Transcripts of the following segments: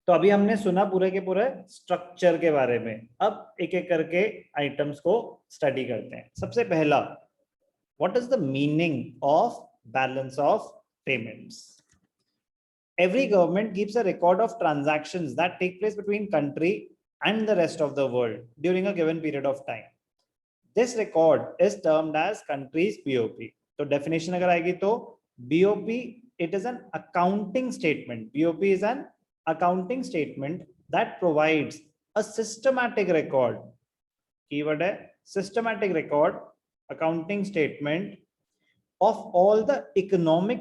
तो अभी हमने सुना पूरे के पूरे स्ट्रक्चर के बारे में। अब एक एक करके आइटम्स को स्टडी करते हैं। सबसे पहला, what is the meaning of balance of payments? Every government keeps a record of transactions that take place between country and the rest of the world during a given period of time. This record is termed as country's BOP. तो definition अगर आएगी तो BOP, it is an accounting statement. BOP is an accounting statement that provides a systematic record. Keyword है systematic record, accounting statement of all the economic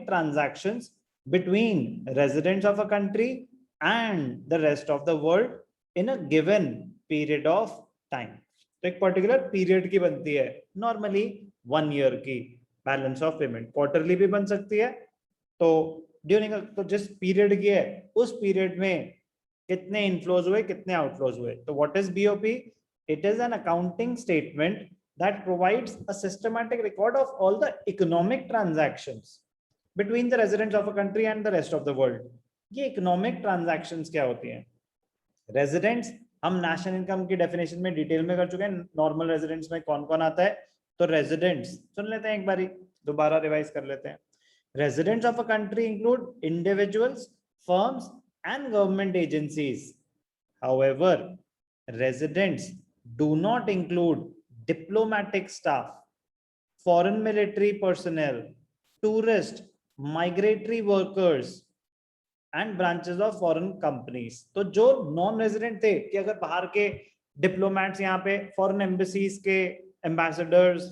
transactions between residents of a country and the rest of the world in a given period of time. तो एक particular period की बनती है, normally 1 year की balance of payment. Quarterly भी बन सकती है, तो ड्यूरिंग तो जिस पीरियड की है उस पीरियड में कितने इनफ्लोज हुए कितने आउटफ्लोज हुए। तो what is BOP? It is an accounting statement that provides a systematic record of all the economic transactions between the residents of a country and the rest of the world. ये economic transactions क्या होती हैं? Residents हम national income की definition में detail में कर चुके हैं। नॉर्मल रेजिडेंट्स में कौन कौन आता है? तो रेजिडेंट्स सुन लेते हैं, एक बारी दोबारा रिवाइज कर लेते हैं। Residents of a country include individuals, firms and government agencies. However, residents do not include diplomatic staff, foreign military personnel, tourist, migratory workers and branches of foreign companies. तो जो नॉन रेजिडेंट थे कि अगर बाहर के डिप्लोमेट्स, यहाँ पे foreign embassies के एम्बेसडर्स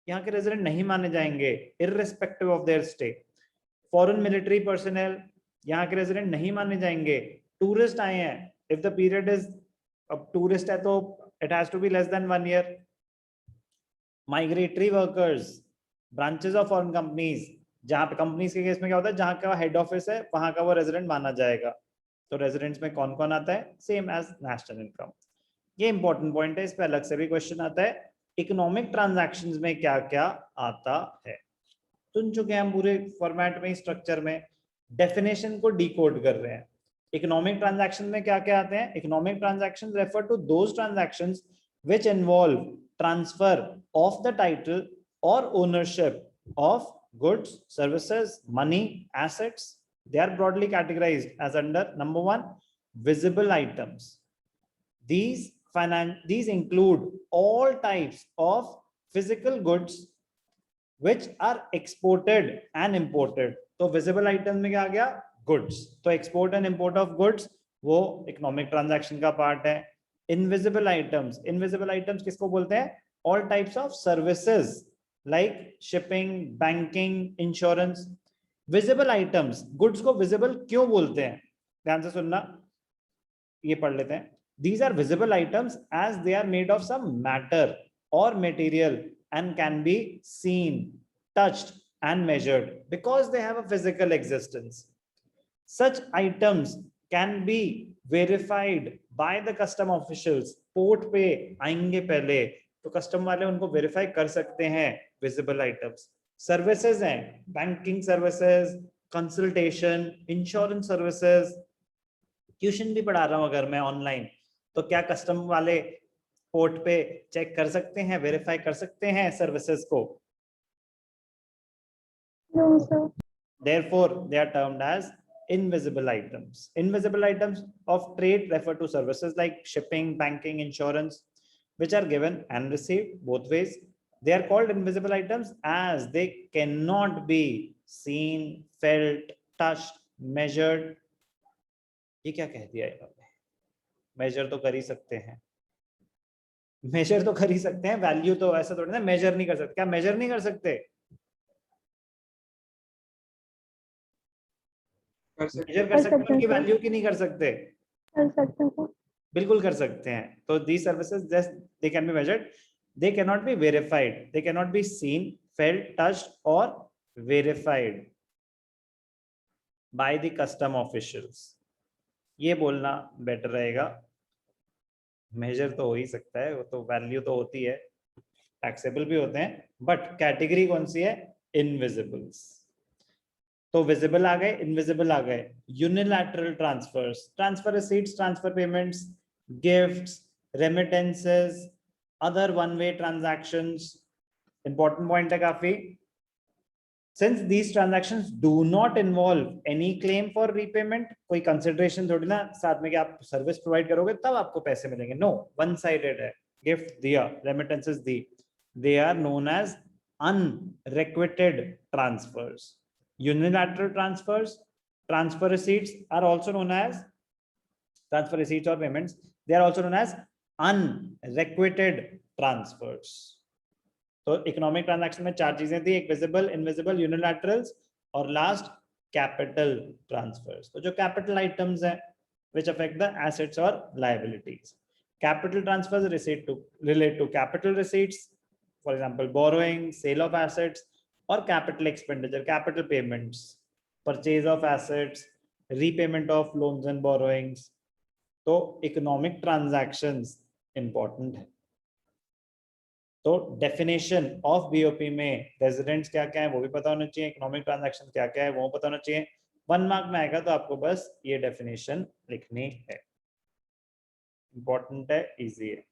यहाँ के रेजिडेंट नहीं माने जाएंगे irrespective of their stay. Foreign military personnel यहाँ के रेजिडेंट नहीं माने जाएंगे। टूरिस्ट आए हैं, इफ द पीरियड इज, अब टूरिस्ट है तो it has to be less than 1 year. Migratory workers, branches of foreign companies, जहां पे कंपनीज के केस में क्या होता है, जहां का हेड ऑफिस है वहां का वो रेजिडेंट माना जाएगा। तो रेजिडेंट्स में कौन कौन आता है? Same as national income. ये इंपॉर्टेंट पॉइंट है, इस पे अलग से भी क्वेश्चन आता है। इकोनॉमिक ट्रांजैक्शंस में क्या क्या आता है सुन चुके हैं हम पूरे फॉर्मेट में, स्ट्रक्चर में। डेफिनेशन को डिकोड कर रहे हैं। इकोनॉमिक ट्रांजैक्शन में क्या क्या आते हैं? Economic transactions refer to those transactions which involve transfer of the title और ownership of goods, services, money, assets. They are broadly categorized as under number 1, visible items. These include all types of physical goods which are exported and imported. तो visible items में क्या आ गया? Goods. तो export and import of goods वो economic transaction का part है। Invisible items किसको बोलते हैं? All types of services like shipping, banking, insurance. Visible items, goods को विजिबल क्यों बोलते हैं? ध्यान से सुनना, ये पढ़ लेते हैं। These are visible items as they are made of some matter or material and can be seen, touched and measured because they have a physical existence. Such items can be verified by the custom officials. Port पे आएंगे पहले तो custom वाले उनको verify कर सकते हैं visible items. Services हैं, banking services, consultation, insurance services. Tuition भी पढ़ा रहा हूं अगर मैं ऑनलाइन, तो क्या कस्टम वाले पोर्ट पे चेक कर सकते हैं, वेरीफाई कर सकते हैं सर्विसेज को? No, sir. Therefore, they are termed as invisible items. Invisible items of trade refer to services like shipping, banking, insurance, which are given and received both ways. They are called invisible items as they cannot be seen, felt, touched, measured. ये क्या कह दिया इन्होंने? Major तो कर ही सकते हैं, major तो कर ही सकते हैं, वैल्यू तो ऐसा थोड़ी ना मेजर नहीं कर सकते। क्या मेजर नहीं कर सकते? मेजर कर सकते हैं, उनकी वैल्यू की नहीं कर सकते? कर सकते हैं, बिल्कुल कर सकते हैं। तो these services just they can be measured, they cannot be verified, they cannot be seen, felt, touched or verified by the custom officials. ये बोलना बेटर रहेगा। मेजर तो हो ही सकता है, वो तो वैल्यू तो होती है, टैक्सेबल भी होते हैं, बट कैटेगरी कौन सी है? इनविजिबल्स। तो विजिबल आ गए, इनविजिबल आ गए। Unilateral transfers, transfer receipts, transfer payments, gifts, remittances, other one way transactions. Important point है काफी। Since these transactions do not involve any claim for repayment, कोई consideration थोड़ी ना साथ में कि आप सर्विस प्रोवाइड करोगे तब आपको पैसे मिलेंगे, नो, वन साइडेड है। गिफ्ट दिया, remittances the, they are known as unrequited transfers. Unilateral transfers, transfer receipts are also known as transfer receipts or payments, they are also known as unrequited transfers. तो economic transaction में चार चीजें थी, एक visible, invisible, यूनिलैटरल्स और last capital transfers. तो जो capital items हैं व्हिच अफेक्ट द एसेट्स और liabilities. Capital transfers relate to capital receipts, for example borrowing, sale of assets, और capital expenditure, capital payments, purchase of assets, repayment of loans and borrowings. तो economic transactions important है। तो definition of BOP में residents क्या क्या है वो भी पता होना चाहिए, इकोनॉमिक ट्रांजैक्शन क्या क्या है वो पता होना चाहिए। 1 मार्क में आएगा तो आपको बस ये डेफिनेशन लिखनी है। इंपॉर्टेंट है, इजी है।